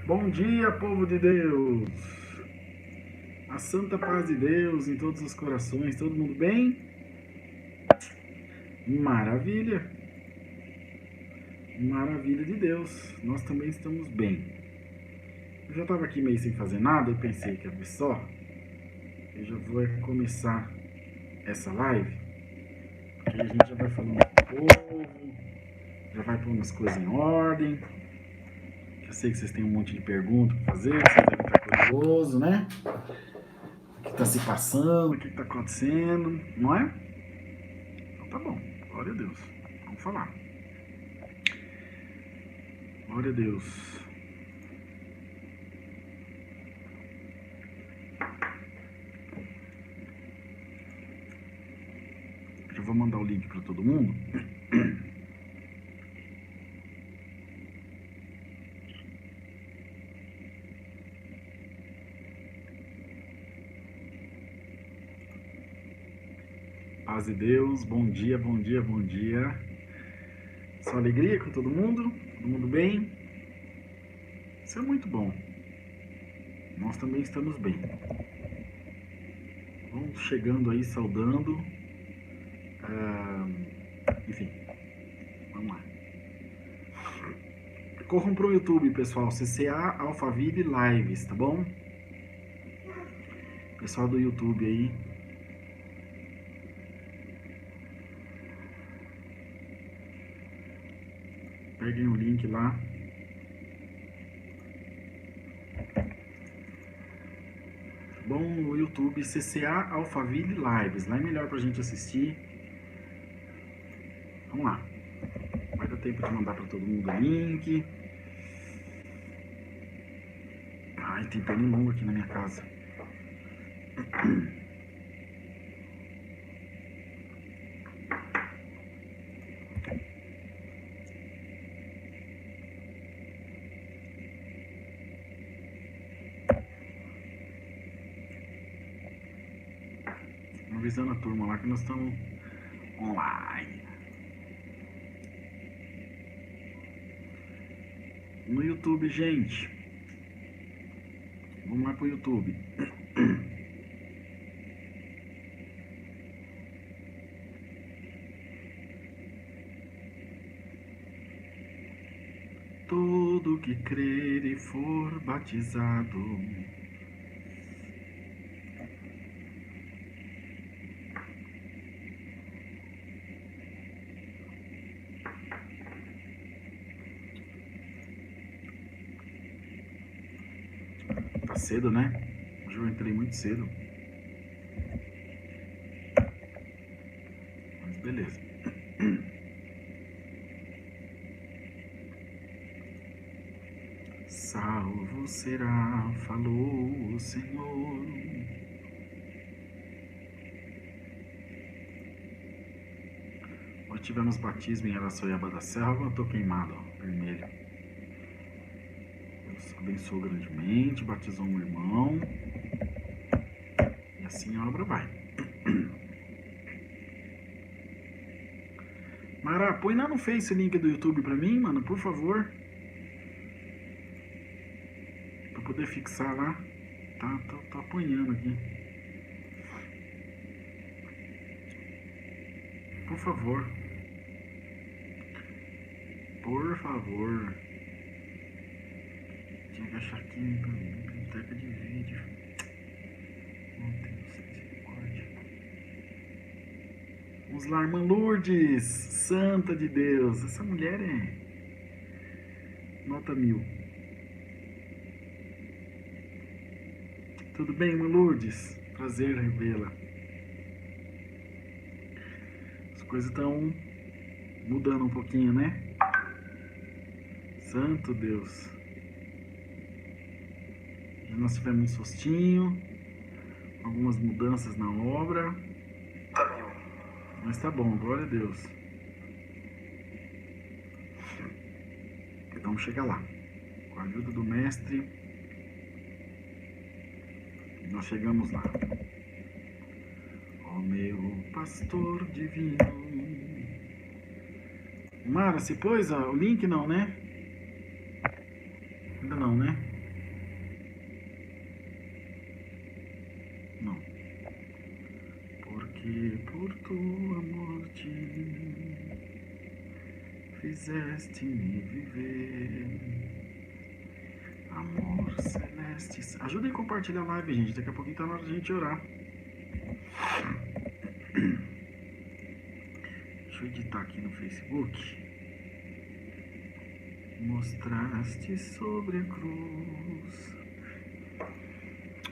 Bom dia, povo de Deus! A santa paz de Deus em todos os corações, todo mundo bem? Maravilha! Maravilha de Deus, nós também estamos bem. Eu já estava aqui meio sem fazer nada e pensei que abrir só, eu já vou começar essa live, porque a gente já vai falando com o povo, já vai pondo as coisas em ordem. Eu sei que vocês têm um monte de perguntas para fazer, vocês devem estar curiosos, né? O que está se passando, o que está acontecendo, não é? Então tá bom, glória a Deus. Vamos falar. Glória a Deus. Já vou mandar o link para todo mundo. Paz de Deus, bom dia, bom dia, bom dia. Só alegria com todo mundo? Todo mundo bem? Isso é muito bom. Nós também estamos bem. Vamos chegando aí, saudando. Enfim, vamos lá. Corram pro YouTube, pessoal. CCA Alphaville Lives, tá bom? Pessoal do YouTube aí. Peguem o link lá. Bom, no YouTube, CCA Alphaville Lives. Lá é melhor pra gente assistir. Vamos lá. Vai dar tempo de mandar pra todo mundo o link. Ai, tem pernilongo aqui na minha casa. Avisando a turma lá que nós estamos online. No YouTube, gente. Vamos lá pro YouTube. Todo que crer e for batizado tá cedo, né? Hoje eu entrei muito cedo. Mas beleza. Salvo será, falou o Senhor. Hoje tivemos batismo em Araçoiaba da Serra. Agora eu tô queimado, ó, vermelho. Deus abençoou grandemente, batizou um irmão. E assim a obra vai. Mara, põe lá no Face o link do YouTube pra mim, mano, por favor. Pra poder fixar lá. Tô apanhando aqui. Por favor. Por favor. Tinha que achar aqui na biblioteca de vídeo. Não tem misericórdia. Vamos lá, irmã Lourdes, santa de Deus. Essa mulher é nota 1000. Tudo bem, irmã Lourdes? Prazer revê-la. As coisas estão mudando um pouquinho, né? Santo Deus. Já nós tivemos um sustinho, algumas mudanças na obra. Mas tá bom, glória a Deus. Vamos chegar lá. Com a ajuda do mestre, nós chegamos lá. Ó meu pastor divino. Mara, se pôs o link não, né? Ainda não, né? Não. Porque por tua morte fizeste-me viver. Amor celeste. Ajudem a compartilhar a live, gente. Daqui a pouquinho tá na hora de a gente orar. Deixa eu editar aqui no Facebook. Mostraste sobre a cruz.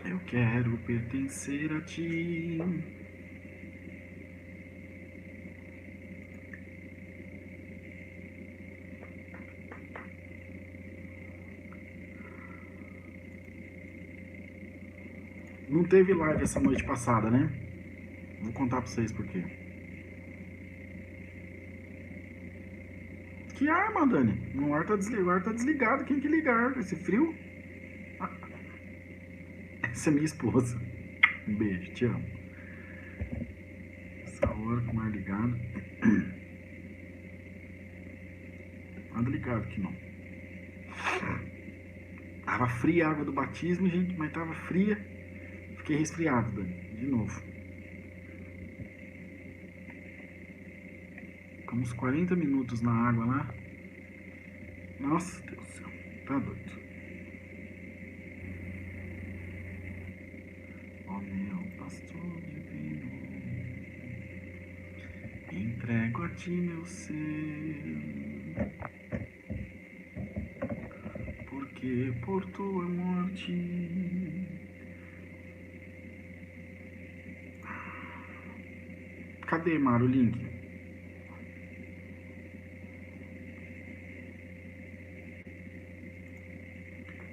Eu quero pertencer a ti. Não teve live essa noite passada, né? Vou contar pra vocês por quê. Que arma, Dani? O ar tá desligado. Quem que liga ar? Esse frio? Essa é minha esposa. Um beijo, te amo. Essa hora com o ar ligado. Nada ligado aqui não. Tava fria a água do batismo, gente, mas tava fria. Fiquei resfriado, Dani. De novo. Ficamos uns 40 minutos na água lá. Nossa, Deus do céu. Tá doido. Ó meu pastor divino, entrego a ti meu ser, porque por tua morte. Cadê, Mara, o link?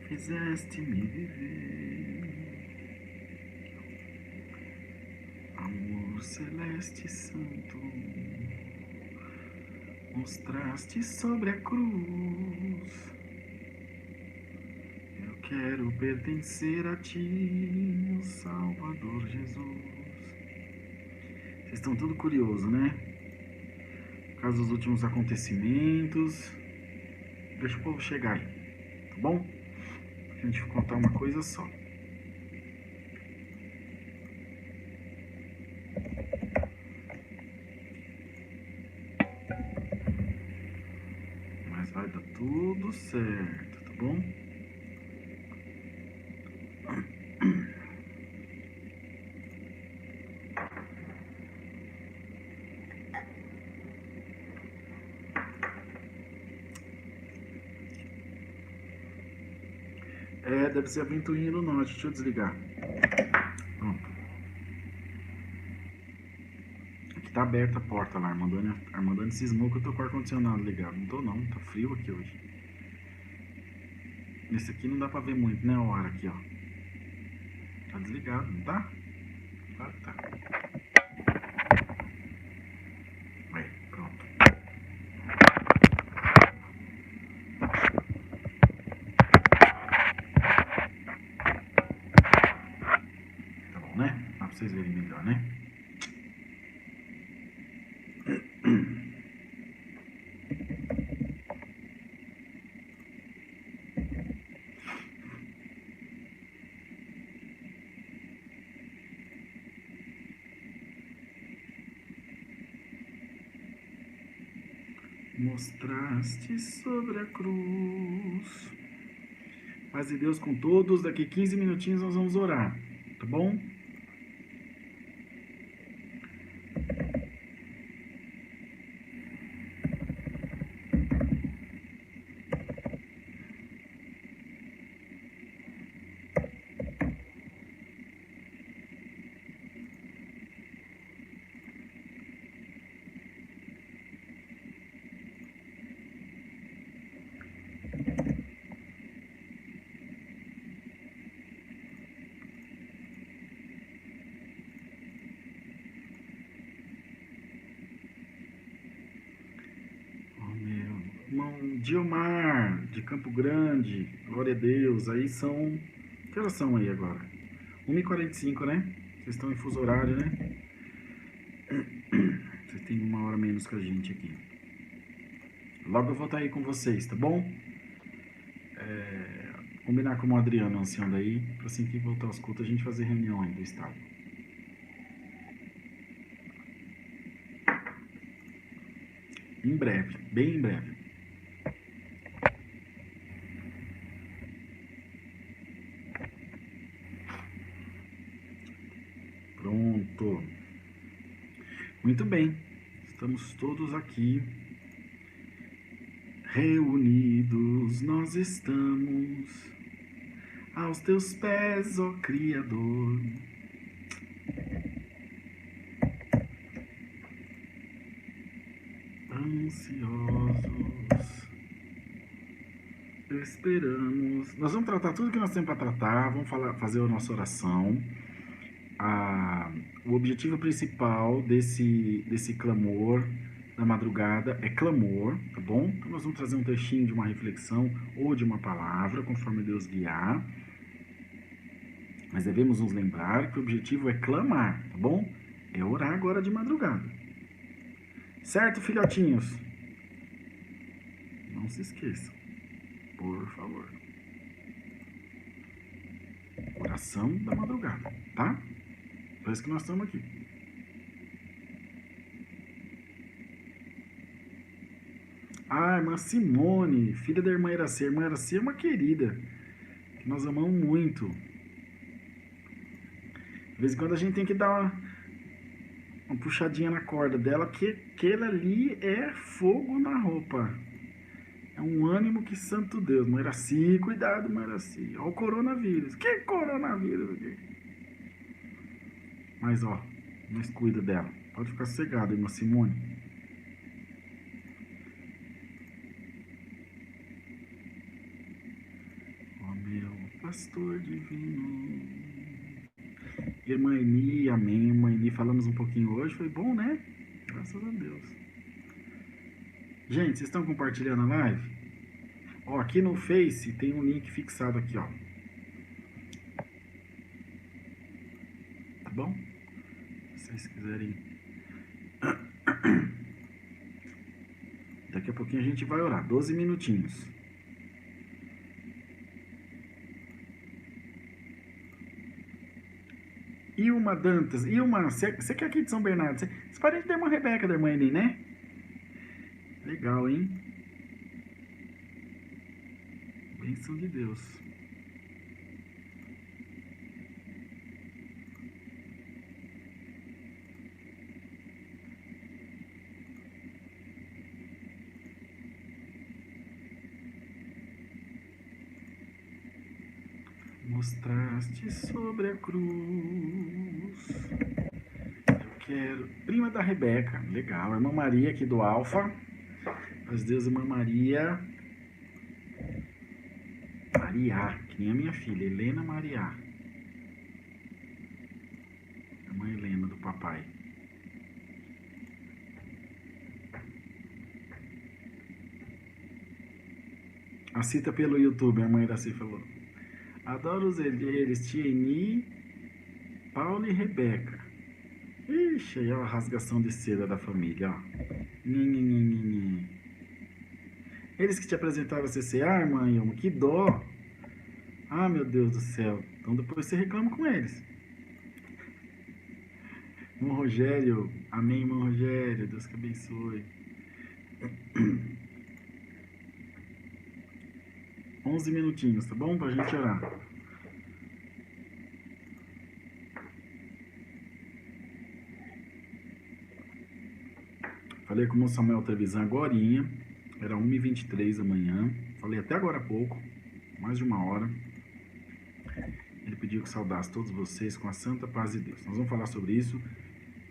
Fizeste-me viver, amor celeste e santo, mostraste sobre a cruz. Eu quero pertencer a ti, meu Salvador Jesus. Vocês estão tudo curiosos, né? Por causa dos últimos acontecimentos. Deixa o povo chegar aí, tá bom? A gente vai contar uma coisa só. Mas vai dar tudo certo, tá bom? É, deve ser a ventoinha do norte. Deixa eu desligar. Pronto. Aqui tá aberta a porta lá. Armandane cismou que eu tô com o ar-condicionado ligado. Não tô não, tá frio aqui hoje. Esse aqui não dá pra ver muito, né? O ar aqui, ó. Tá desligado, não tá? Claro que tá. Aí, pronto. Tá bom, né? Dá pra vocês verem melhor, né? Mostraste sobre a cruz. Paz de Deus com todos. Daqui 15 minutinhos nós vamos orar, tá bom? Irmão Diomar, de Campo Grande, glória a Deus. Aí são. Que horas são aí agora? 1h45, né? Vocês estão em fuso horário, né? Vocês têm 1 hora menos que a gente aqui. Logo eu vou estar aí com vocês, tá bom? Combinar com o Adriano, ancião daí, pra assim que voltar aos cultos a gente fazer reunião aí do estado. Em breve, bem em breve. Pronto. Muito bem. Estamos todos aqui reunidos, nós estamos aos teus pés, ó Criador. Ansiosos, esperamos. Nós vamos tratar tudo que nós temos para tratar, vamos fazer a nossa oração. O objetivo principal desse clamor da madrugada é clamor, tá bom? Então nós vamos trazer um trechinho de uma reflexão ou de uma palavra, conforme Deus guiar. Mas devemos nos lembrar que o objetivo é clamar, tá bom? É orar agora de madrugada. Certo, filhotinhos? Não se esqueçam, por favor. Oração da madrugada, tá? Por isso que nós estamos aqui. Ah, irmã Simone, filha da irmã Iraci. A irmã Iraci é uma querida, que nós amamos muito. De vez em quando a gente tem que dar uma puxadinha na corda dela, que aquele ali é fogo na roupa. É um ânimo que santo Deus. Mãe Iraci, cuidado, mãe Iraci. Olha o coronavírus. Que coronavírus? Mas ó, nós cuida dela. Pode ficar sossegado, irmã Simone. Ó meu pastor divino. Irmã Eni, amém. Irmã Eni, falamos um pouquinho hoje. Foi bom, né? Graças a Deus. Gente, vocês estão compartilhando a live? Ó, aqui no Face tem um link fixado aqui, ó. Tá bom? Se vocês quiserem. Daqui a pouquinho a gente vai orar. 12 minutinhos. Ilma Dantas. Ilma, você que é aqui de São Bernardo. Você parente da irmã Rebeca, da irmã Eni, né? Legal, hein? Bênção de Deus. Mostraste sobre a cruz. Eu quero. Prima da Rebeca. Legal. Irmã Maria aqui do Alfa. As Deus, irmã Maria. Maria, que nem a minha filha, Helena Maria. A mãe Helena do papai. Assista pelo YouTube, a mãe Iraci falou. Adoro os eles, Tieni, Paulo e Rebeca. Ixi, aí é a rasgação de seda da família, ó. Eles que te apresentaram a CCA, irmã Ilma, que dó. Ah, meu Deus do céu. Então depois você reclama com eles. Irmão Rogério, amém, irmão Rogério, Deus que abençoe. 11 minutinhos, tá bom? Pra gente orar. Falei com o Samuel Trevisan agorinha. Era 1h23 da manhã. Falei até agora há pouco. Mais de uma hora. Ele pediu que saudasse todos vocês com a santa paz de Deus. Nós vamos falar sobre isso.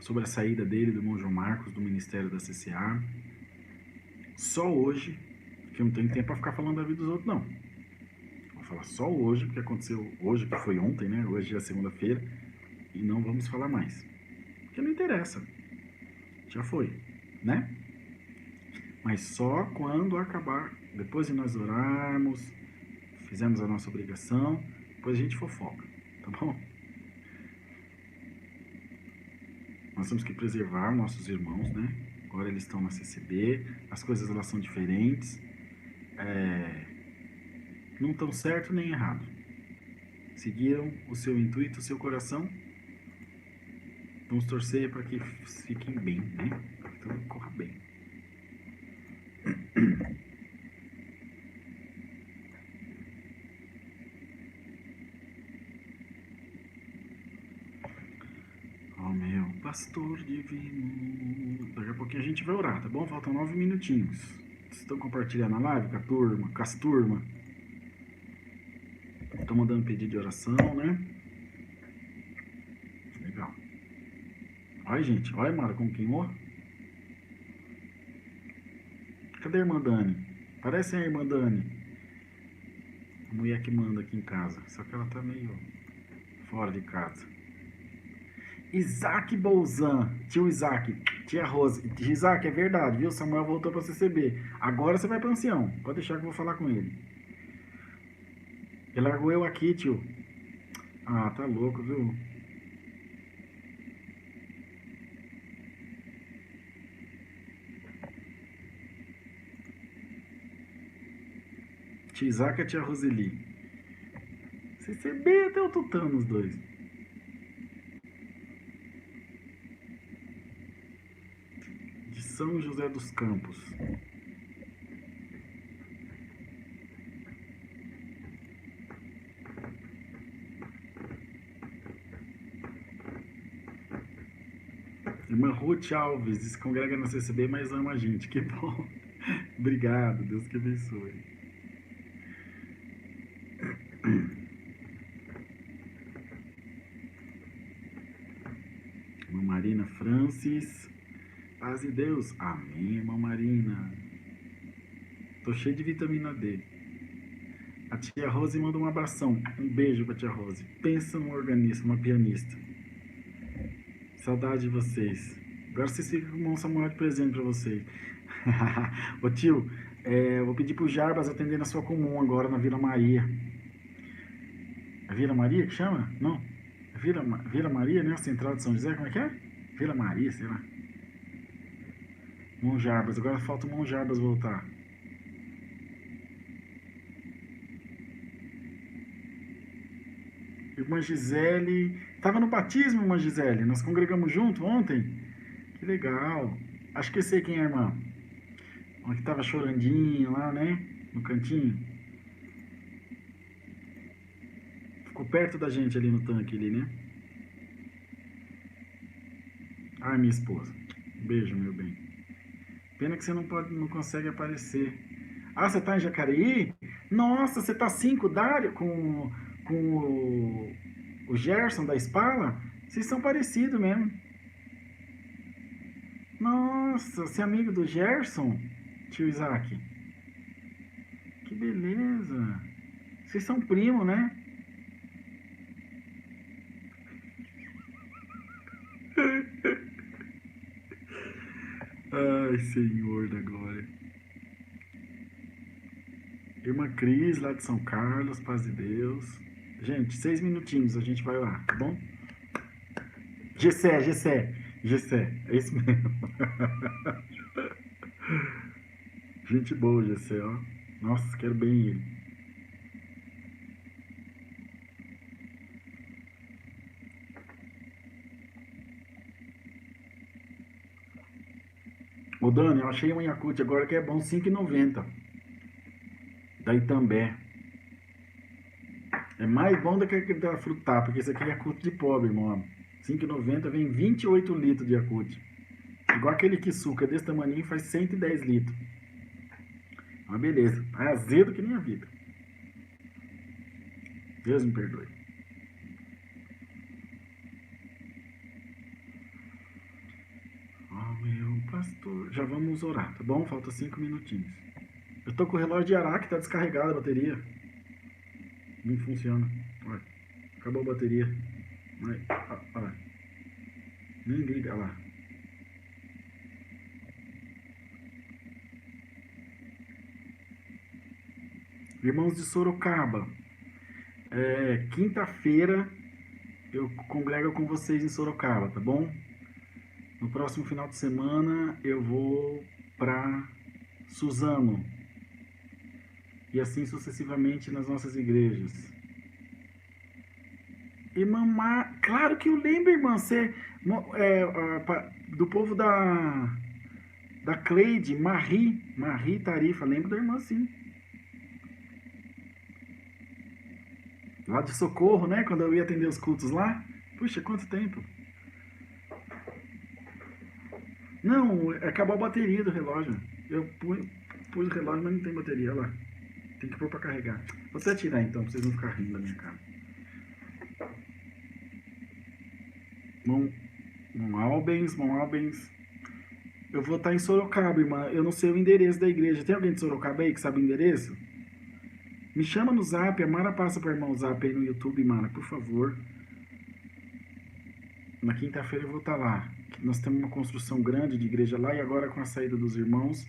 Sobre a saída dele, do irmão João Marcos, do ministério da CCA. Só hoje. Porque eu não tenho tempo pra ficar falando da vida dos outros, não. Vou falar só hoje, porque aconteceu hoje, que foi ontem, né? Hoje é segunda-feira. E não vamos falar mais. Porque não interessa. Já foi, né? Mas só quando acabar, depois de nós orarmos, fizemos a nossa obrigação, depois a gente fofoca, tá bom? Nós temos que preservar nossos irmãos, né? Agora eles estão na CCB, as coisas elas são diferentes, não estão certo nem errado. Seguiram o seu intuito, o seu coração. Vamos torcer para que fiquem bem, né? Para que tudo corra bem. Ó meu pastor divino. Daqui a pouquinho a gente vai orar, tá bom? Faltam 9 minutinhos. Vocês estão compartilhando a live com a turma, com as turmas? Estão mandando pedido de oração, né? Legal. Olha, gente. Olha, Mara, como queimou. Cadê a irmã Dani? Parece a irmã Dani. A mulher que manda aqui em casa. Só que ela tá meio fora de casa. Isaac Bolzan. Tio Isaac. Tia Rose. Isaac, é verdade, viu? Samuel voltou pra CCB. Agora você vai pro ancião. Pode deixar que eu vou falar com ele. Ele largou eu aqui, tio. Ah, tá louco, viu? Tia Isaac e a tia Roseli. CCB até o tutano os dois. De São José dos Campos. Irmã Ruth Alves, se congrega na CCB, mas ama a gente. Que bom. Obrigado, Deus que abençoe. Irmã Marina Francis. Paz de Deus. Amém, irmã Marina. Tô cheio de vitamina D. A tia Rose manda um abração. Um beijo pra tia Rose. Pensa num organista, uma pianista. Saudade de vocês. Agora vocês ficam com o irmão Samuel de presente pra vocês. Ô tio, eu vou pedir pro Jarbas atender na sua comum agora na Vila Maria. É Vila Maria que chama? Não. É Vila Maria, né? A Central de São José, como é que é? Vila Maria, sei lá. Irmão Jarbas, agora falta o irmão Jarbas voltar. Irmã Gisele. Tava no batismo, irmã Gisele. Nós congregamos junto ontem. Que legal. Acho que eu sei quem é a irmã. Uma que tava chorandinho lá, né? No cantinho. Ficou perto da gente ali no tanque ali, né? Ai, minha esposa. Beijo, meu bem. Pena que você não consegue aparecer. Ah, você tá em Jacareí? Nossa, você tá 5 Dário com o Gerson da Spala? Vocês são parecidos mesmo. Nossa, você é amigo do Gerson, tio Isaac? Que beleza. Vocês são primo, né? Ai, Senhor da glória. Irmã Cris, lá de São Carlos, paz de Deus. Gente, 6 minutinhos, a gente vai lá, tá bom? Gessé, é isso mesmo. Gente boa, Gessé, ó. Nossa, quero bem ele. Ô Dani, eu achei um Yakult agora que é bom, R$5,90. Da Itambé. É mais bom do que aquele da Frutar, porque esse aqui é Yakult de pobre, irmão. R$5,90 vem 28 litros de Yakult. Igual aquele que suca desse tamanho faz 110 litros. Uma beleza. É azedo que nem a vida. Deus me perdoe. Oh, meu pastor. Já vamos orar, tá bom? Falta 5 minutinhos. Eu tô com o relógio de Araque, tá descarregada a bateria. Não funciona. Olha, acabou a bateria. Olha, olha. Nem liga, olha lá. Irmãos de Sorocaba, quinta-feira eu congrego com vocês em Sorocaba, tá bom? No próximo final de semana eu vou para Suzano e assim sucessivamente nas nossas igrejas. Irmã claro que eu lembro, irmã, você do povo da Da Cleide, Marie Tarifa, lembro da irmã sim. Lá de Socorro, né? Quando eu ia atender os cultos lá. Puxa, quanto tempo. Não, acabou a bateria do relógio. Eu pus o relógio, mas não tem bateria, olha lá. Tem que pôr pra carregar. Vou até tirar então, pra vocês não ficarem rindo da minha cara. Mão Albens. Eu vou estar em Sorocaba, irmã. Eu não sei o endereço da igreja. Tem alguém de Sorocaba aí que sabe o endereço? Me chama no zap. A Mara passa pra irmão o zap aí no YouTube, Mara, por favor. Na quinta-feira eu vou estar lá. Nós temos uma construção grande de igreja lá e agora com a saída dos irmãos,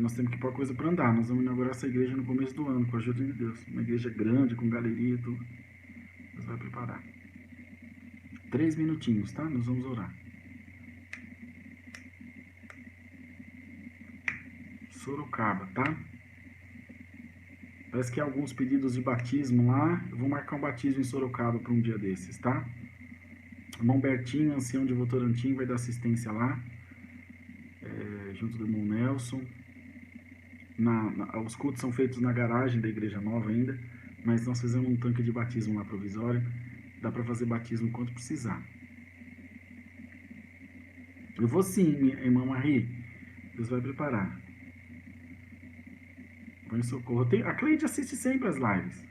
nós temos que pôr coisa para andar. Nós vamos inaugurar essa igreja no começo do ano, com a ajuda de Deus. Uma igreja grande, com galeria e tudo. Deus vai preparar. 3 minutinhos, tá? Nós vamos orar. Sorocaba, tá? Parece que há alguns pedidos de batismo lá. Eu vou marcar um batismo em Sorocaba para um dia desses, tá? O irmão Bertinho, ancião de Votorantim, vai dar assistência lá, junto do irmão Nelson. Os cultos são feitos na garagem da igreja nova ainda, mas nós fizemos um tanque de batismo lá provisório. Dá para fazer batismo quando precisar. Eu vou sim, minha irmã Marie. Deus vai preparar. Põe socorro. A Cleide assiste sempre as lives.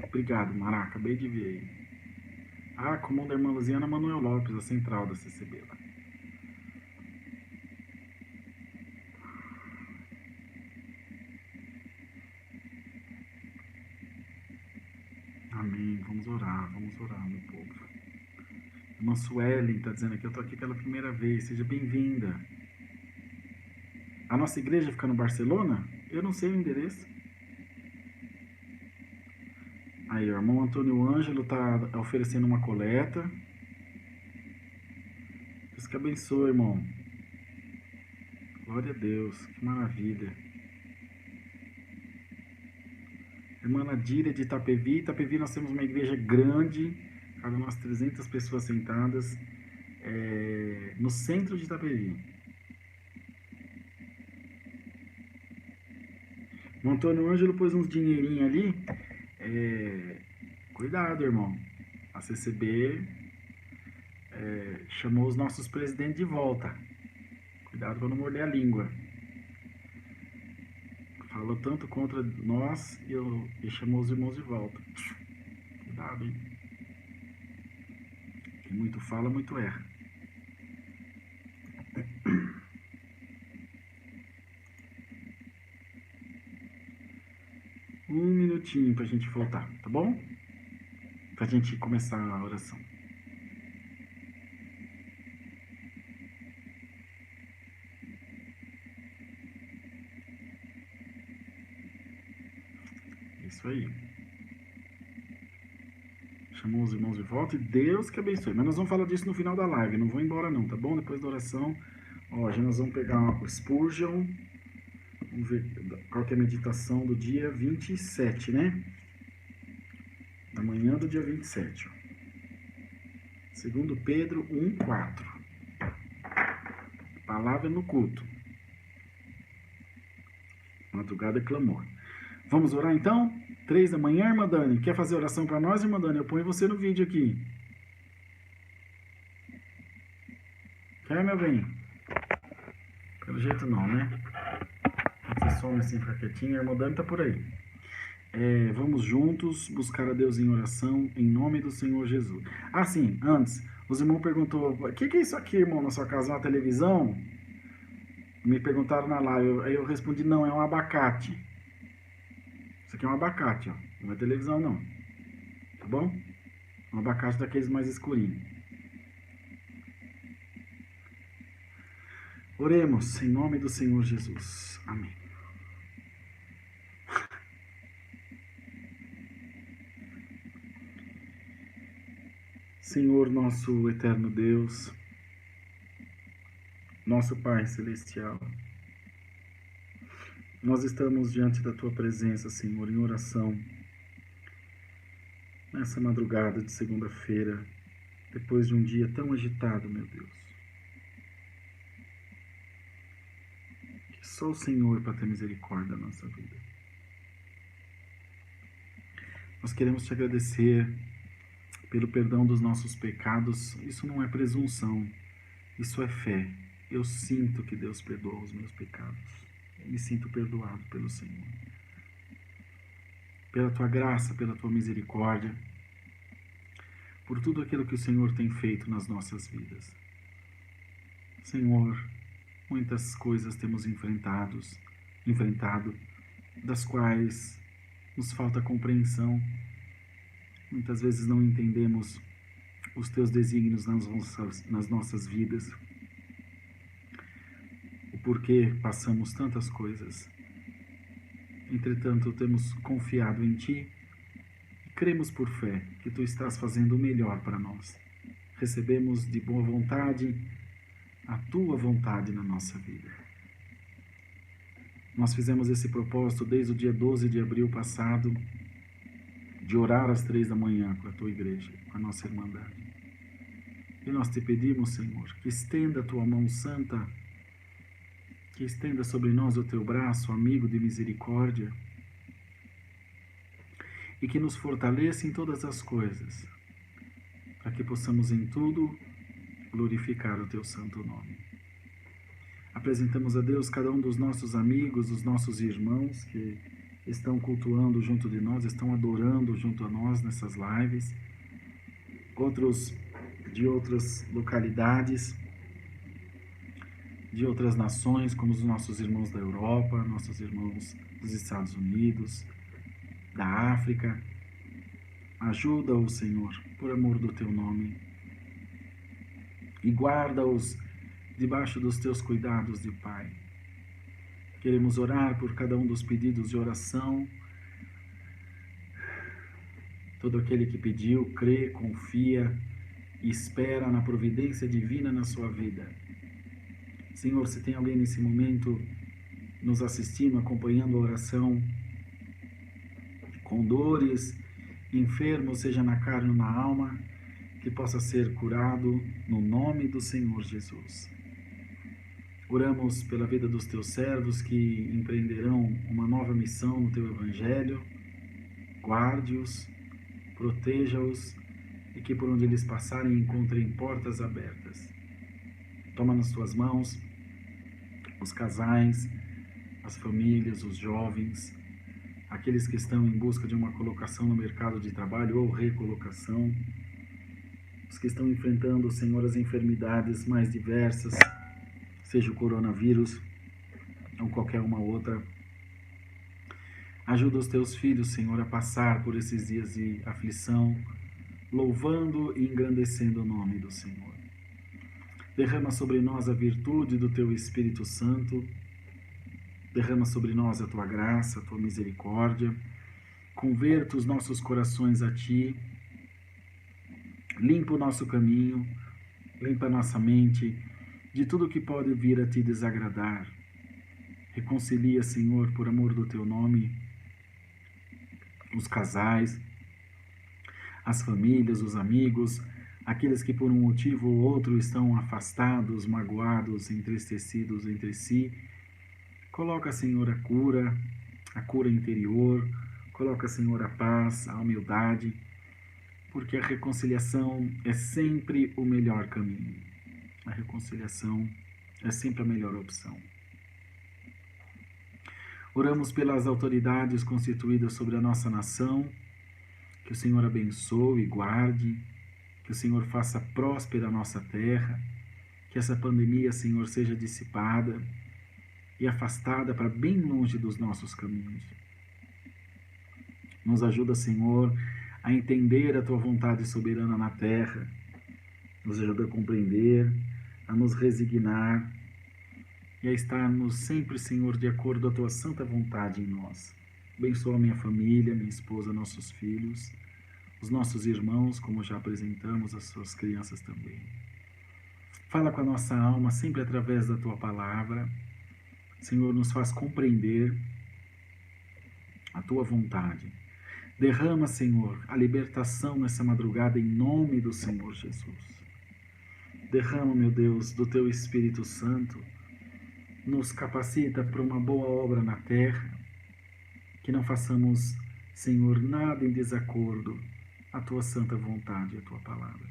Obrigado, Mara. Acabei de ver aí. Ah, comum da irmã Luziana Manuel Lopes, a central da CCB lá. Amém. Vamos orar, meu povo. Irmã Suelen está dizendo aqui, eu estou aqui pela primeira vez, seja bem-vinda. A nossa igreja fica no Barcelona? Eu não sei o endereço. Aí, o irmão Antônio Ângelo está oferecendo uma coleta. Deus que abençoe, irmão. Glória a Deus, que maravilha. Irmã Nadira de Itapevi. Itapevi nós temos uma igreja grande, cabe umas 300 pessoas sentadas, no centro de Itapevi. O Antônio Ângelo pôs uns dinheirinhos ali. Cuidado, irmão. A CCB chamou os nossos presidentes de volta. Cuidado para não morder a língua. Falou tanto contra nós e chamou os irmãos de volta. Cuidado, hein? Quem muito fala, muito erra. Um minutinho pra gente voltar, tá bom? Pra gente começar a oração. Isso aí. Chamou os irmãos de volta e Deus que abençoe. Mas nós vamos falar disso no final da live. Não vou embora não, tá bom? Depois da oração. Ó, já nós vamos pegar o Spurgeon. Vamos ver qual que é a meditação do dia 27, né? Da manhã do dia 27. Ó. 2 Pedro 1:4. Palavra no culto. Madrugada clamor. Vamos orar então? 3 da manhã, irmã Dani. Quer fazer oração para nós, irmã Dani? Eu ponho você no vídeo aqui. Quer, meu bem? Pelo jeito não, né? Você some assim, fica quietinho. A irmã Dani tá por aí. Vamos juntos buscar a Deus em oração, em nome do Senhor Jesus. Ah, sim, antes, os irmãos perguntou, o que é isso aqui, irmão, na sua casa? Uma televisão? Me perguntaram na live, aí eu respondi, não, é um abacate. Isso aqui é um abacate, ó. Não é televisão, não. Tá bom? Um abacate daqueles mais escurinhos. Oremos em nome do Senhor Jesus. Amém. Senhor, nosso eterno Deus, nosso Pai Celestial, nós estamos diante da Tua presença, Senhor, em oração. nessa madrugada de segunda-feira, depois de um dia tão agitado, meu Deus. Que só o Senhor para ter misericórdia da nossa vida. Nós queremos te agradecer pelo perdão dos nossos pecados. Isso não é presunção, isso é fé. Eu sinto que Deus perdoa os meus pecados. Eu me sinto perdoado pelo Senhor. Pela tua graça, pela tua misericórdia, por tudo aquilo que o Senhor tem feito nas nossas vidas. Senhor, muitas coisas temos enfrentado, das quais nos falta compreensão. Muitas vezes não entendemos os teus desígnios nas nossas vidas, o porquê passamos tantas coisas. Entretanto, temos confiado em Ti e cremos por fé que Tu estás fazendo o melhor para nós. Recebemos de boa vontade a Tua vontade na nossa vida. Nós fizemos esse propósito desde o dia 12 de abril passado, de orar às 3 da manhã com a Tua igreja, com a nossa irmandade. E nós te pedimos, Senhor, que estenda a Tua mão santa, que estenda sobre nós o Teu braço, amigo de misericórdia, e que nos fortaleça em todas as coisas, para que possamos em tudo glorificar o Teu santo nome. Apresentamos a Deus cada um dos nossos amigos, dos nossos irmãos que estão cultuando junto de nós, estão adorando junto a nós nessas lives, outros de outras localidades, de outras nações, como os nossos irmãos da Europa, nossos irmãos dos Estados Unidos, da África. Ajuda-os, Senhor, por amor do Teu nome, e guarda-os debaixo dos Teus cuidados de Pai. Queremos orar por cada um dos pedidos de oração. Todo aquele que pediu, crê, confia e espera na providência divina na sua vida. Senhor, se tem alguém nesse momento nos assistindo, acompanhando a oração, com dores, enfermo, seja na carne ou na alma, que possa ser curado no nome do Senhor Jesus. Oramos pela vida dos Teus servos que empreenderão uma nova missão no Teu Evangelho. Guarde-os, proteja-os e que por onde eles passarem encontrem portas abertas. Toma nas Tuas mãos os casais, as famílias, os jovens, aqueles que estão em busca de uma colocação no mercado de trabalho ou recolocação, os que estão enfrentando, Senhor, as enfermidades mais diversas, seja o coronavírus ou qualquer uma outra. Ajuda os Teus filhos, Senhor, a passar por esses dias de aflição, louvando e engrandecendo o nome do Senhor. Derrama sobre nós a virtude do Teu Espírito Santo, derrama sobre nós a Tua graça, a Tua misericórdia, converta os nossos corações a Ti, limpa o nosso caminho, limpa a nossa mente de tudo que pode vir a Te desagradar. Reconcilia, Senhor, por amor do Teu nome, os casais, as famílias, os amigos, aqueles que por um motivo ou outro estão afastados, magoados, entristecidos entre si. Coloca, Senhor, a cura interior, coloca, Senhor, a paz, a humildade, porque a reconciliação é sempre o melhor caminho. A reconciliação é sempre a melhor opção. Oramos pelas autoridades constituídas sobre a nossa nação, que o Senhor abençoe e guarde, que o Senhor faça próspera a nossa terra, que essa pandemia, Senhor, seja dissipada e afastada para bem longe dos nossos caminhos. Nos ajuda, Senhor, a entender a Tua vontade soberana na terra, nos ajuda a compreender, a nos resignar e a estarmos sempre, Senhor, de acordo com a Tua santa vontade em nós. Abençoa minha família, minha esposa, nossos filhos, os nossos irmãos, como já apresentamos, as suas crianças também. Fala com a nossa alma sempre através da Tua palavra. Senhor, nos faz compreender a Tua vontade. Derrama, Senhor, a libertação nessa madrugada em nome do Senhor Jesus. Derrama, meu Deus, do Teu Espírito Santo. Nos capacita para uma boa obra na terra. Que não façamos, Senhor, nada em desacordo à Tua santa vontade e à Tua palavra.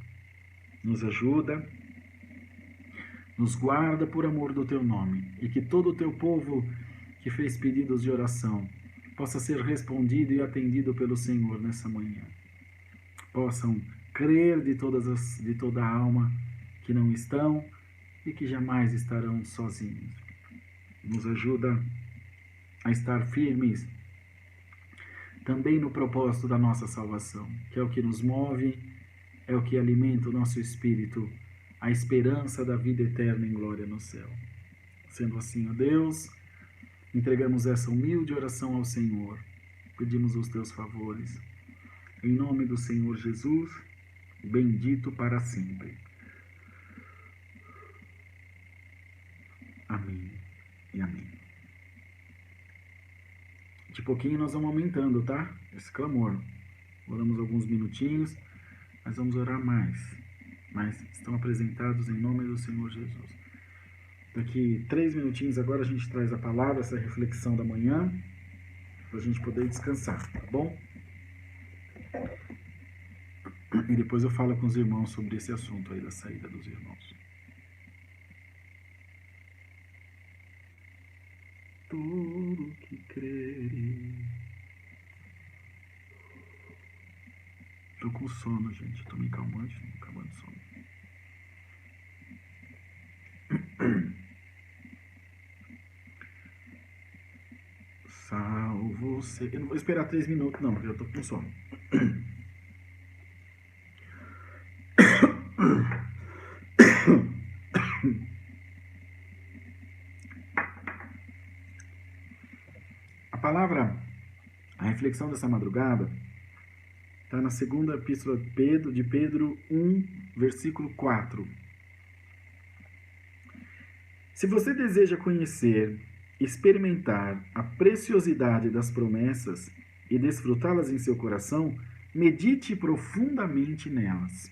Nos ajuda, nos guarda por amor do Teu nome, e que todo o Teu povo que fez pedidos de oração possa ser respondido e atendido pelo Senhor nessa manhã. Possam crer de toda a alma que não estão e que jamais estarão sozinhos. Nos ajuda a estar firmes também no propósito da nossa salvação, que é o que nos move, é o que alimenta o nosso espírito, a esperança da vida eterna em glória no céu. Sendo assim, ó Deus, entregamos essa humilde oração ao Senhor, pedimos os Teus favores. Em nome do Senhor Jesus, bendito para sempre. Amém e amém. De pouquinho nós vamos aumentando, tá? Esse clamor. Oramos alguns minutinhos, mas vamos orar mais. Mas estão apresentados em nome do Senhor Jesus. Daqui 3 minutinhos agora a gente traz a palavra, essa reflexão da manhã, para a gente poder descansar, tá bom? E depois eu falo com os irmãos sobre esse assunto aí da saída dos irmãos. Tudo que creres. Tô com sono, gente. Tomei calmante, acabando de sono. Salvo você. Eu não vou esperar 3 minutos, não, porque eu tô com sono. A reflexão dessa madrugada está na segunda epístola de Pedro 1, versículo 4. Se você deseja conhecer, experimentar a preciosidade das promessas e desfrutá-las em seu coração, medite profundamente nelas.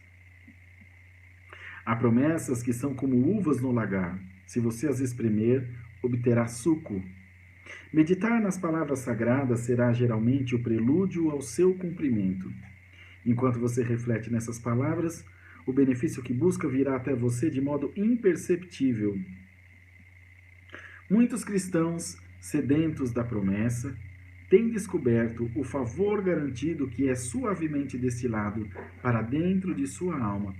Há promessas que são como uvas no lagar. Se você as espremer, obterá suco. Meditar nas palavras sagradas será geralmente o prelúdio ao seu cumprimento. Enquanto você reflete nessas palavras, o benefício que busca virá até você de modo imperceptível. Muitos cristãos, sedentos da promessa, têm descoberto o favor garantido que é suavemente destilado para dentro de sua alma,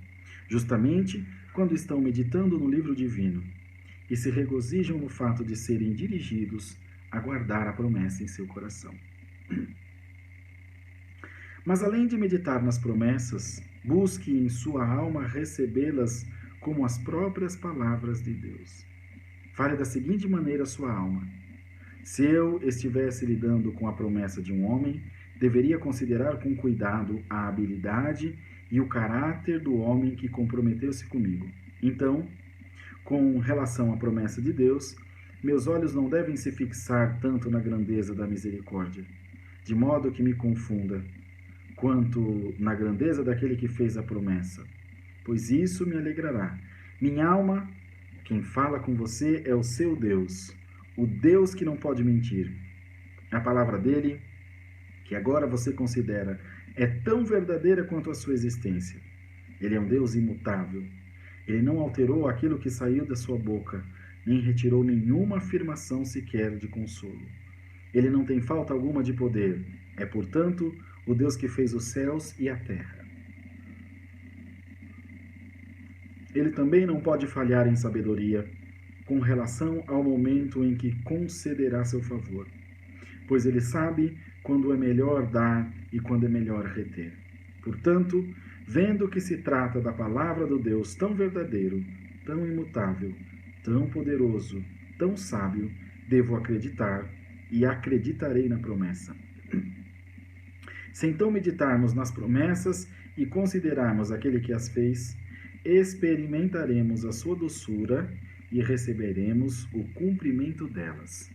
justamente quando estão meditando no livro divino, e se regozijam no fato de serem dirigidos a guardar a promessa em seu coração. Mas além de meditar nas promessas, busque em sua alma recebê-las como as próprias palavras de Deus. Fale da seguinte maneira a sua alma: se eu estivesse lidando com a promessa de um homem, deveria considerar com cuidado a habilidade e o caráter do homem que comprometeu-se comigo. Então, com relação à promessa de Deus, meus olhos não devem se fixar tanto na grandeza da misericórdia, de modo que me confunda, quanto na grandeza daquele que fez a promessa, pois isso me alegrará. Minha alma, quem fala com você é o seu Deus, o Deus que não pode mentir. A palavra dele, que agora você considera, é tão verdadeira quanto a sua existência. Ele é um Deus imutável. Ele não alterou aquilo que saiu da sua boca, nem retirou nenhuma afirmação sequer de consolo. Ele não tem falta alguma de poder. É, portanto, o Deus que fez os céus e a terra. Ele também não pode falhar em sabedoria com relação ao momento em que concederá seu favor, pois ele sabe quando é melhor dar e quando é melhor reter. Portanto, vendo que se trata da palavra do Deus tão verdadeiro, tão imutável, tão poderoso, tão sábio, devo acreditar e acreditarei na promessa. Se então meditarmos nas promessas e considerarmos aquele que as fez, experimentaremos a sua doçura e receberemos o cumprimento delas.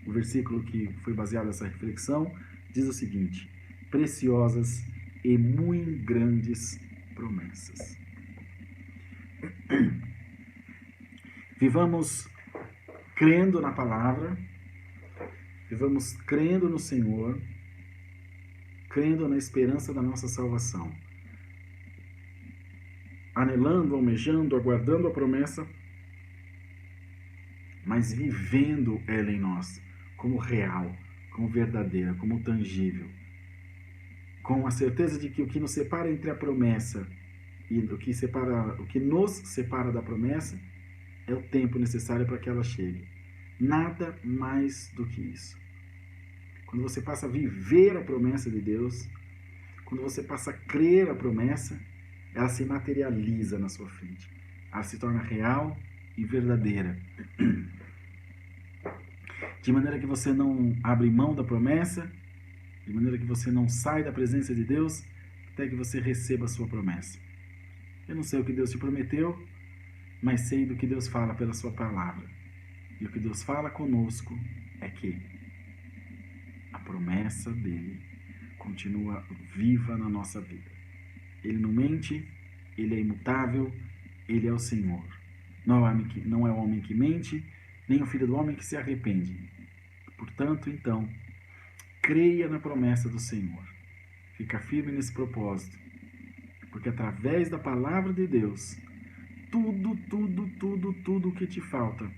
O versículo que foi baseado nessa reflexão diz o seguinte: preciosas e muito grandes promessas. Vivamos crendo na palavra, vivamos crendo no Senhor, crendo na esperança da nossa salvação, anelando, almejando, aguardando a promessa, mas vivendo ela em nós como real, como verdadeira, como tangível, com a certeza de que o que nos separa entre a promessa e o que nos separa da promessa é o tempo necessário para que ela chegue. Nada mais do que isso. Quando você passa a viver a promessa de Deus, quando você passa a crer a promessa, ela se materializa na sua frente. Ela se torna real e verdadeira. De maneira que você não abre mão da promessa, de maneira que você não sai da presença de Deus, até que você receba a sua promessa. Eu não sei o que Deus te prometeu, mas sei do que Deus fala pela sua palavra. E o que Deus fala conosco é que a promessa dele continua viva na nossa vida. Ele não mente, ele é imutável, ele é o Senhor. Não é o homem que mente, nem o filho do homem que se arrepende. Portanto, então, creia na promessa do Senhor. Fica firme nesse propósito. Porque através da palavra de Deus, tudo o que te falta,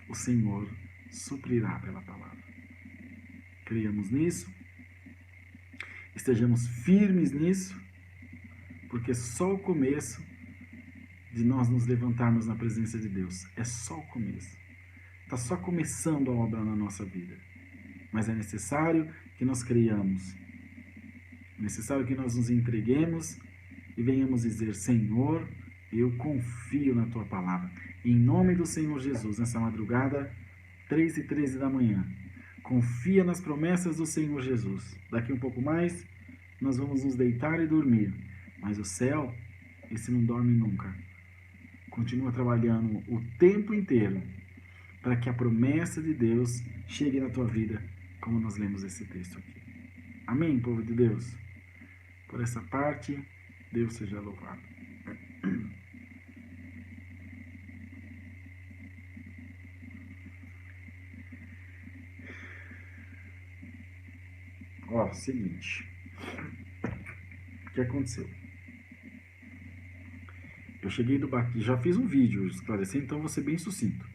o Senhor suprirá pela palavra. Creiamos nisso, estejamos firmes nisso, porque só o começo de nós nos levantarmos na presença de Deus. É só o começo. Está só começando a obra na nossa vida. Mas é necessário que nós creiamos. É necessário que nós nos entreguemos e venhamos dizer: Senhor, eu confio na Tua palavra. Em nome do Senhor Jesus, nessa madrugada, 3h13 da manhã. Confia nas promessas do Senhor Jesus. Daqui um pouco mais, nós vamos nos deitar e dormir. Mas o céu, esse não dorme nunca. Continua trabalhando o tempo inteiro para que a promessa de Deus chegue na tua vida, como nós lemos esse texto aqui. Amém, povo de Deus? Por essa parte, Deus seja louvado. Ó, seguinte. O que aconteceu? Eu cheguei do batismo, já fiz um vídeo esclarecendo, então vou ser bem sucinto.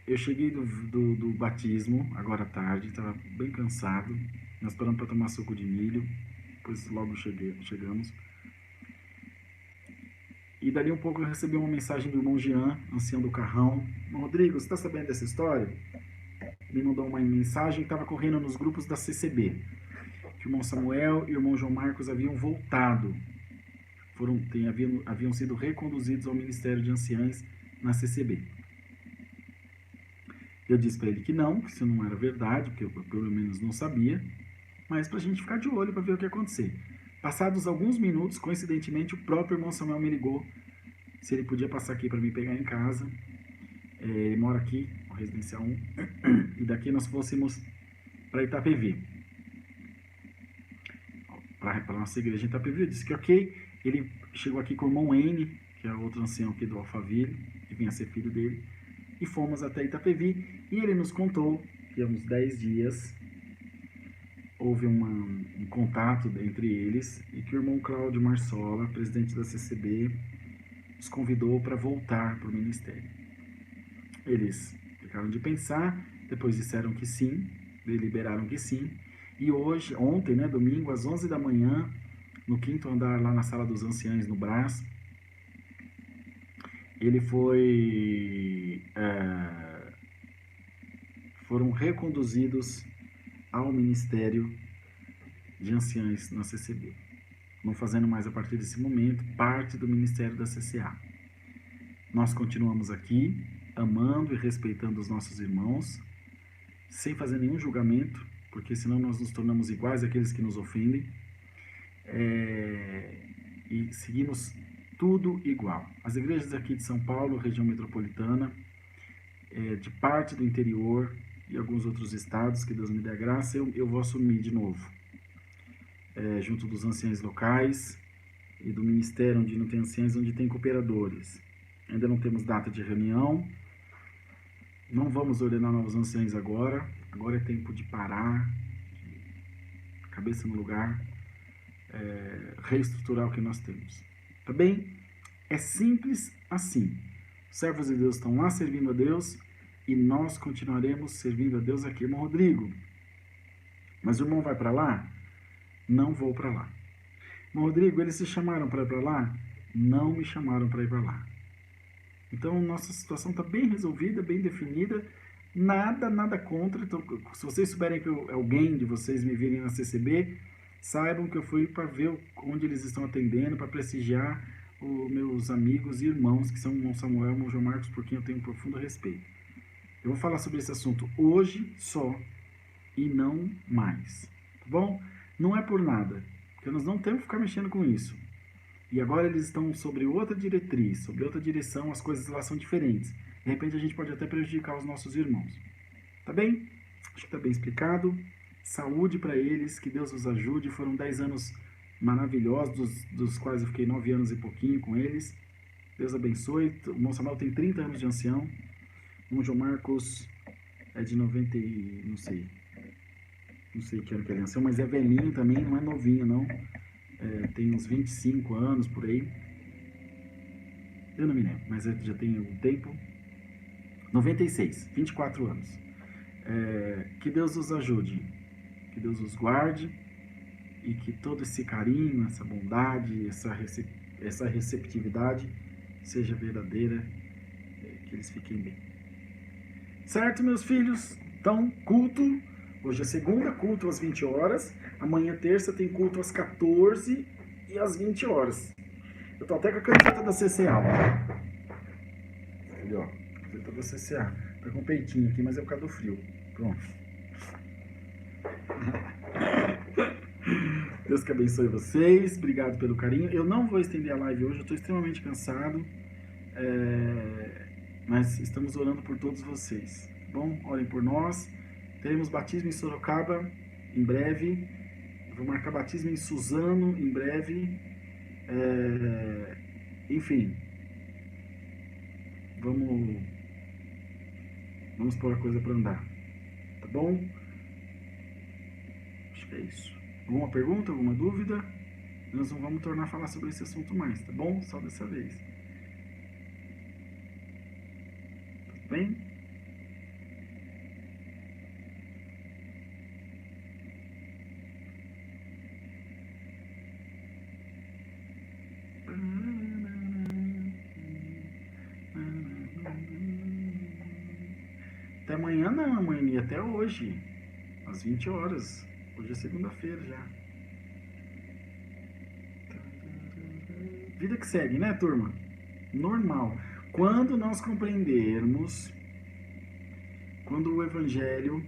Eu cheguei do batismo, agora à tarde, estava bem cansado. Nós paramos para tomar suco de milho, depois logo chegamos. E dali um pouco eu recebi uma mensagem do irmão Jean, ancião do Carrão. Rodrigo, você está sabendo dessa história? Ele mandou uma mensagem que estava correndo nos grupos da CCB. Que o irmão Samuel e o irmão João Marcos haviam voltado. Haviam sido reconduzidos ao Ministério de Anciães na CCB. Eu disse para ele que não, que isso não era verdade, porque eu pelo menos não sabia, mas para a gente ficar de olho para ver o que ia acontecer. Passados alguns minutos, coincidentemente, o próprio irmão Samuel me ligou se ele podia passar aqui para me pegar em casa. Ele mora aqui, no Residencial 1, e daqui nós fôssemos para Itapevi, para a nossa igreja em Itapevi. Eu disse que ok. Ele chegou aqui com o irmão N, que é outro ancião aqui do Alphaville, que vinha ser filho dele, e fomos até Itapevi, e ele nos contou que há uns 10 dias houve um contato entre eles, e que o irmão Cláudio Marsola, presidente da CCB, os convidou para voltar para o ministério. Eles ficaram de pensar, depois disseram que sim, deliberaram que sim, e ontem, domingo, às 11 da manhã, no 5º andar, lá na sala dos anciães, no Brás, foram reconduzidos ao Ministério de Anciães na CCB, não fazendo mais a partir desse momento parte do Ministério da CCA. Nós continuamos aqui, amando e respeitando os nossos irmãos, sem fazer nenhum julgamento, porque senão nós nos tornamos iguais àqueles que nos ofendem, e seguimos tudo igual. As igrejas aqui de São Paulo, região metropolitana, de parte do interior e alguns outros estados, que Deus me dê a graça, eu vou assumir de novo. junto dos anciães locais e do ministério onde não tem anciães, onde tem cooperadores. Ainda não temos data de reunião, não vamos ordenar novos anciães agora. Agora é tempo de parar, de cabeça no lugar, reestruturar o que nós temos. Tá bem? É simples assim. Os servos de Deus estão lá servindo a Deus e nós continuaremos servindo a Deus aqui. Irmão Rodrigo, mas o irmão vai para lá? Não vou para lá. Irmão Rodrigo, eles se chamaram para ir para lá? Não me chamaram para ir para lá. Então, nossa situação está bem resolvida, bem definida. Nada contra. Então, se vocês souberem que alguém de vocês me virem na CCB, saibam que eu fui para ver onde eles estão atendendo, para prestigiar os meus amigos e irmãos, que são o irmão Samuel e o irmão João Marcos, por quem eu tenho um profundo respeito. Eu vou falar sobre esse assunto hoje só e não mais. Tá bom? Não é por nada, porque nós não temos que ficar mexendo com isso. E agora eles estão sobre outra diretriz, sobre outra direção, as coisas lá são diferentes. De repente a gente pode até prejudicar os nossos irmãos. Tá bem? Acho que tá bem explicado. Saúde para eles, que Deus os ajude. Foram 10 anos maravilhosos, dos quais eu fiquei 9 anos e pouquinho com eles. Deus abençoe. O irmão Samuel tem 30 anos de ancião. O irmão João Marcos é de 90 e... não sei que ano que ele é ancião, mas é velhinho também, não é novinho não. Tem uns 25 anos por aí. Eu não me lembro, mas já tem algum tempo. 96, 24 anos. Que Deus os ajude, que Deus os guarde e que todo esse carinho, essa bondade, essa receptividade seja verdadeira, que eles fiquem bem. Certo, meus filhos? Então, culto. Hoje é segunda, culto às 20 horas. Amanhã, terça, tem culto às 14 e às 20 horas. Eu tô até com a camiseta da CCA. Entendeu? Camiseta da CCA. Tá com peitinho aqui, mas é por causa do frio. Pronto. Deus que abençoe vocês. Obrigado pelo carinho. Eu não vou estender a live hoje. Eu tô extremamente cansado. Mas estamos orando por todos vocês. Bom, orem por nós. Teremos batismo em Sorocaba em breve. Eu vou marcar batismo em Suzano em breve. Enfim. Vamos pôr a coisa para andar. Tá bom? Acho que é isso. Alguma pergunta? Alguma dúvida? Nós não vamos tornar a falar sobre esse assunto mais, tá bom? Só dessa vez. Tá bem? Até amanhã não, amanhã até hoje, às 20 horas. Hoje é segunda-feira já. Vida que segue, né, turma? Normal. Quando nós compreendermos, quando o Evangelho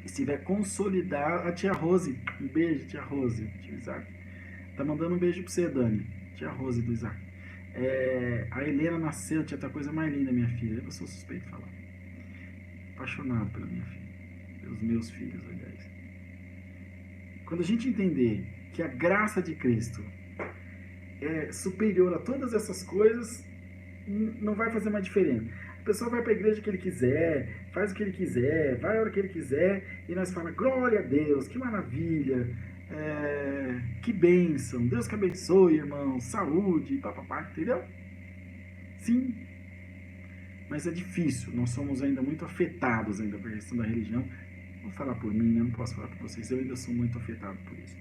estiver consolidado... A tia Rose, um beijo, tia Rose, tio Isaac. Tá mandando um beijo pra você, Dani. Tia Rose do Isaac. A Helena nasceu, tinha outra coisa mais linda, minha filha. Eu sou suspeito de falar. Apaixonado pela minha filha. Pelos meus filhos, aliás. Quando a gente entender que a graça de Cristo é superior a todas essas coisas, não vai fazer mais diferença. A pessoa vai para a igreja que ele quiser, faz o que ele quiser, vai a hora que ele quiser, e nós falamos, glória a Deus, que maravilha, que bênção, Deus que abençoe, irmão, saúde, papapá, entendeu? Sim, mas é difícil, nós somos ainda muito afetados ainda pela questão da religião. Vou falar por mim, eu não posso falar por vocês, eu ainda sou muito afetado por isso.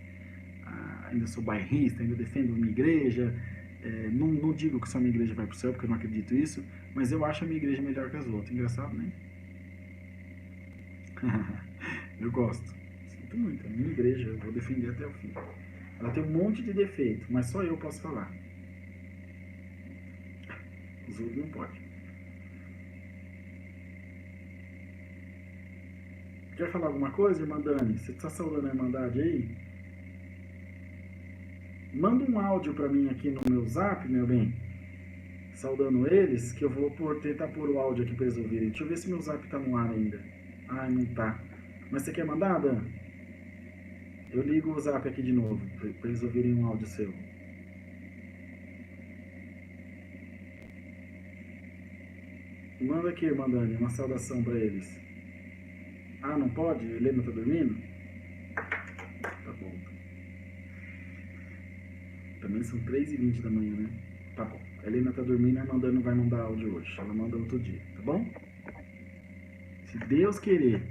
Ainda sou bairrista, ainda defendo minha igreja, não digo que só a minha igreja vai para o céu, porque eu não acredito nisso, mas eu acho a minha igreja melhor que as outras. Engraçado, né? Eu gosto. Sinto muito. A minha igreja eu vou defender até o fim. Ela tem um monte de defeito, mas só eu posso falar. Os outros não podem. Quer falar alguma coisa, irmã Dani? Você está saudando a Irmandade aí? Manda um áudio para mim aqui no meu zap, meu bem. Saudando eles, que eu vou tentar pôr o áudio aqui para eles ouvirem. Deixa eu ver se meu zap tá no ar ainda. Não tá. Mas você quer mandar, Dan? Eu ligo o zap aqui de novo, para eles ouvirem um áudio seu. Manda aqui, irmã Dani, uma saudação para eles. Ah, não pode? Helena tá dormindo? Tá bom. Também são 3h20 da manhã, né? Tá bom. A Helena tá dormindo, a irmã Dani não vai mandar áudio hoje. Ela manda outro dia, tá bom? Se Deus querer,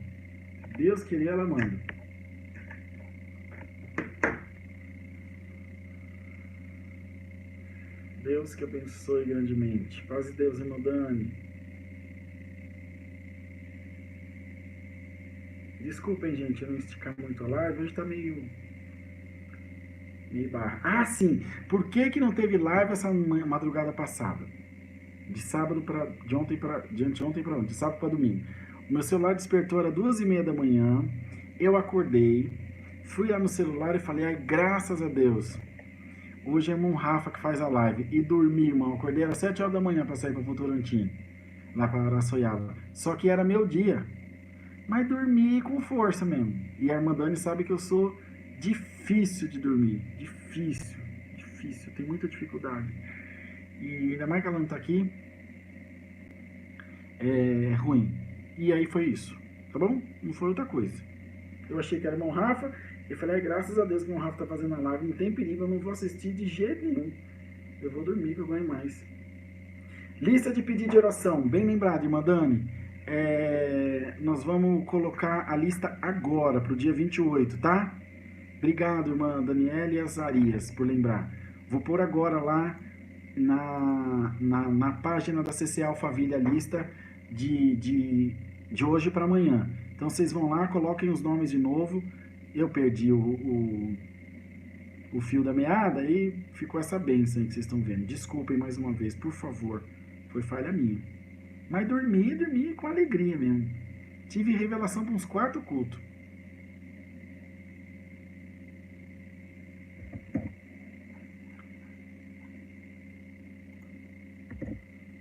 ela manda. Deus que abençoe grandemente. Paz de Deus, irmã Dani. Desculpem, gente, eu não esticar muito a live. Hoje tá meio barra. Ah, sim. Por que não teve live essa madrugada passada? De sábado para de anteontem para ontem, de sábado para domingo. O meu celular despertou, era 2h30 da manhã. Eu acordei, fui lá no celular e falei, ai, graças a Deus. Hoje é o irmão Rafa que faz a live. E dormi, irmão. Acordei às 7 horas da manhã para sair para Votorantim, lá para Araçoiaba. Só que era meu dia. Mas dormi com força mesmo. E a irmã Dani sabe que eu sou difícil de dormir. Difícil. Eu tenho muita dificuldade. E ainda mais que ela não tá aqui, é ruim. E aí foi isso, tá bom? Não foi outra coisa. Eu achei que era o irmão Rafa, eu falei, graças a Deus que o irmão Rafa tá fazendo a live, não tem perigo, eu não vou assistir de jeito nenhum. Eu vou dormir, que eu ganho mais. Lista de pedido de oração, bem lembrado, irmã Dani. Nós vamos colocar a lista agora, pro dia 28, tá? Obrigado, irmã Daniela e Azarias, por lembrar. Vou pôr agora lá na página da CCA Alphaville a lista de hoje para amanhã. Então vocês vão lá, coloquem os nomes de novo. Eu perdi o fio da meada e ficou essa bênção aí que vocês estão vendo. Desculpem mais uma vez, por favor. Foi falha minha. Mas dormi com alegria mesmo. Tive revelação para uns 4 cultos.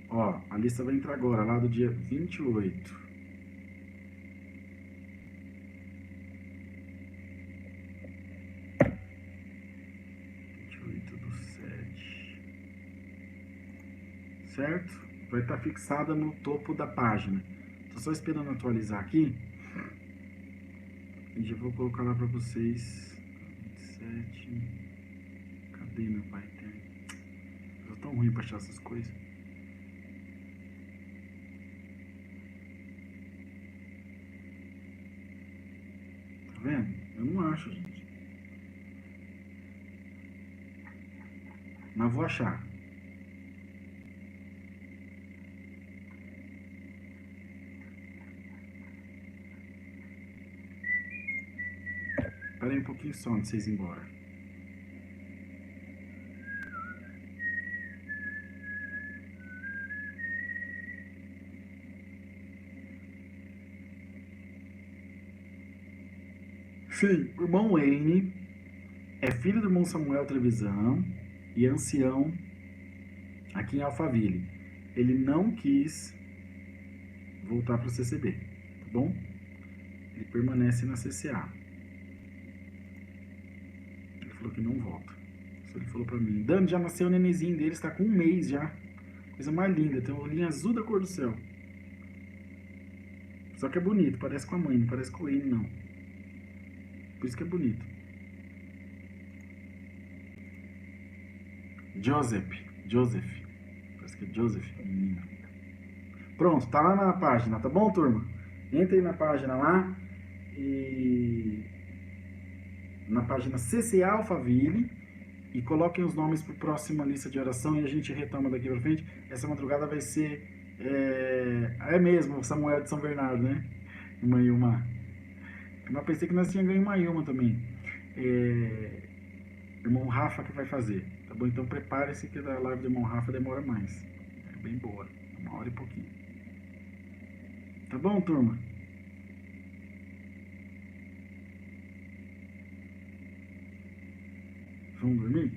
Ó, a lista vai entrar agora, lá do dia 28. Certo? Vai estar fixada no topo da página. Estou só esperando atualizar aqui. E já vou colocar lá para vocês. 27. Cadê meu pai? Eu tô tão ruim para achar essas coisas. Tá vendo? Eu não acho, gente. Mas vou achar. Esperem um pouquinho só antes de vocês ir embora. Sim, o irmão Wayne é filho do irmão Samuel Trevisan e ancião aqui em Alphaville. Ele não quis voltar para o CCB, tá bom? Ele permanece na CCA. Ele falou que não volta. Só ele falou pra mim, Dani, já nasceu o nenenzinho dele, está com 1 mês já. Coisa mais linda, tem um olhinho azul da cor do céu. Só que é bonito, parece com a mãe, não parece com o Wayne, não. Por isso que é bonito. Joseph. Parece que é Joseph, menino. Pronto, tá lá na página, tá bom, turma? Entrem na página lá e na página CCA Alphaville e coloquem os nomes para a próxima lista de oração e a gente retoma daqui para frente. Essa madrugada vai ser mesmo, Samuel de São Bernardo, né? Irmã Ilma. Mas pensei que nós tínhamos ganho uma Ilma também. Irmão Rafa que vai fazer, tá bom? Então prepare-se que a live do irmão Rafa demora mais. É bem boa, 1 hora e pouquinho. Tá bom, turma? Vamos dormir?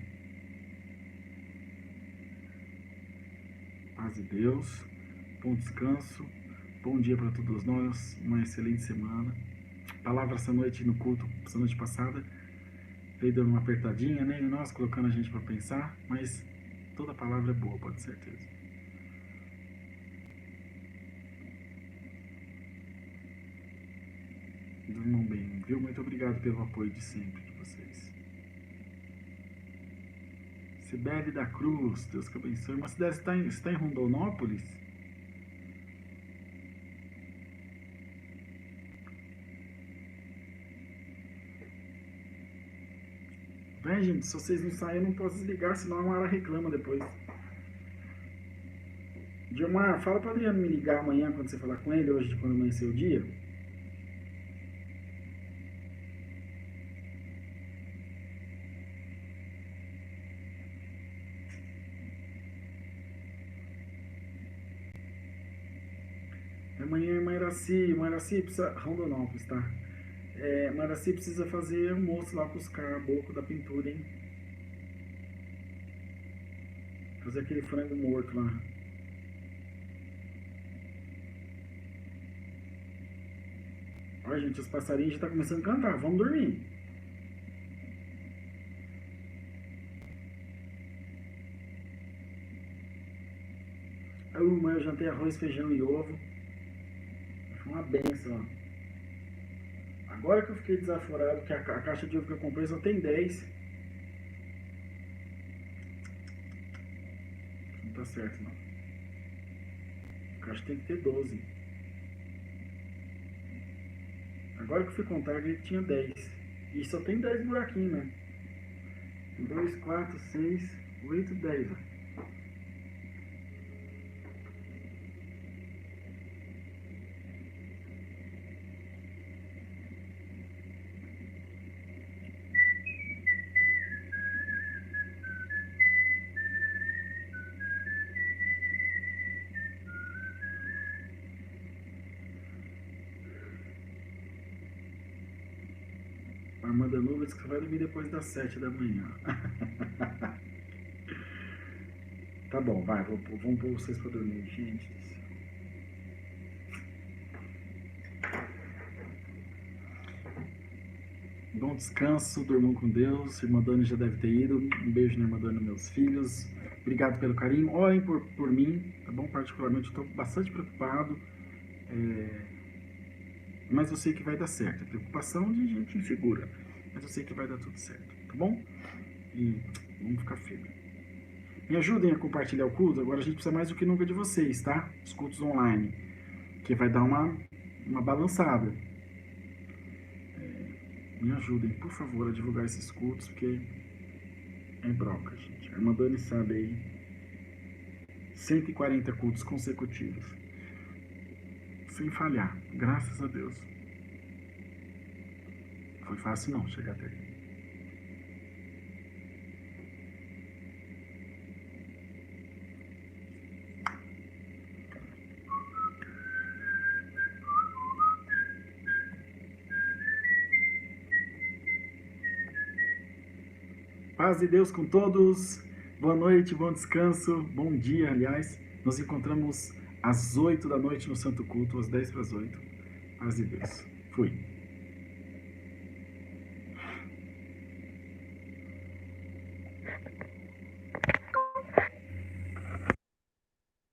Paz de Deus, bom descanso, bom dia para todos nós, uma excelente semana. Palavra essa noite no culto, essa noite passada, veio dando uma apertadinha, nem nós colocando a gente para pensar, mas toda palavra é boa, pode ter certeza. Durmam bem, viu? Muito obrigado pelo apoio de sempre de vocês. Sibeli da Cruz, Deus que abençoe. Mas Sibeli, você está em Rondonópolis? Bem, gente, se vocês não saírem, eu não posso desligar, senão a Mara reclama depois. Diomar, fala para Adriano me ligar amanhã quando você falar com ele, hoje, quando amanhecer o dia. Amanhã é Maraci precisa. Rondonópolis, tá? Maraci precisa fazer almoço lá com os caboclos da pintura, hein? Fazer aquele frango morto lá. Olha, gente, os passarinhos já estão começando a cantar. Vamos dormir. Mas eu jantei arroz, feijão e ovo. Foi uma benção. Agora que eu fiquei desaforado, que a caixa de ovo que eu comprei só tem 10. Não tá certo, não. A caixa tem que ter 12. Agora que eu fui contar, ele tinha 10. E só tem 10 buraquinhos, né? 2, 4, 6, 8, 10. Ó. Amanda Nuvens que vai dormir depois das 7 da manhã. Tá bom, vai, vamos pôr vocês pra dormir, gente. Bom descanso, durmam com Deus. Irmã Dani já deve ter ido. Um beijo na Irmã Dani e meus filhos. Obrigado pelo carinho. Orem por mim, tá bom? Particularmente, eu tô bastante preocupado. Mas eu sei que vai dar certo. É preocupação de gente insegura. Mas eu sei que vai dar tudo certo, tá bom? E vamos ficar firme. Me ajudem a compartilhar o culto. Agora a gente precisa mais do que nunca de vocês, tá? Os cultos online. Que vai dar uma balançada. Me ajudem, por favor, a divulgar esses cultos, porque é broca, gente. A irmã Dani sabe aí. 140 cultos consecutivos. Sem falhar, graças a Deus. Foi fácil não chegar até aqui. Paz de Deus com todos. Boa noite, bom descanso, bom dia, aliás. Nos encontramos às 8 da noite no Santo Culto, às 10 para as 8. Paz de Deus. Fui.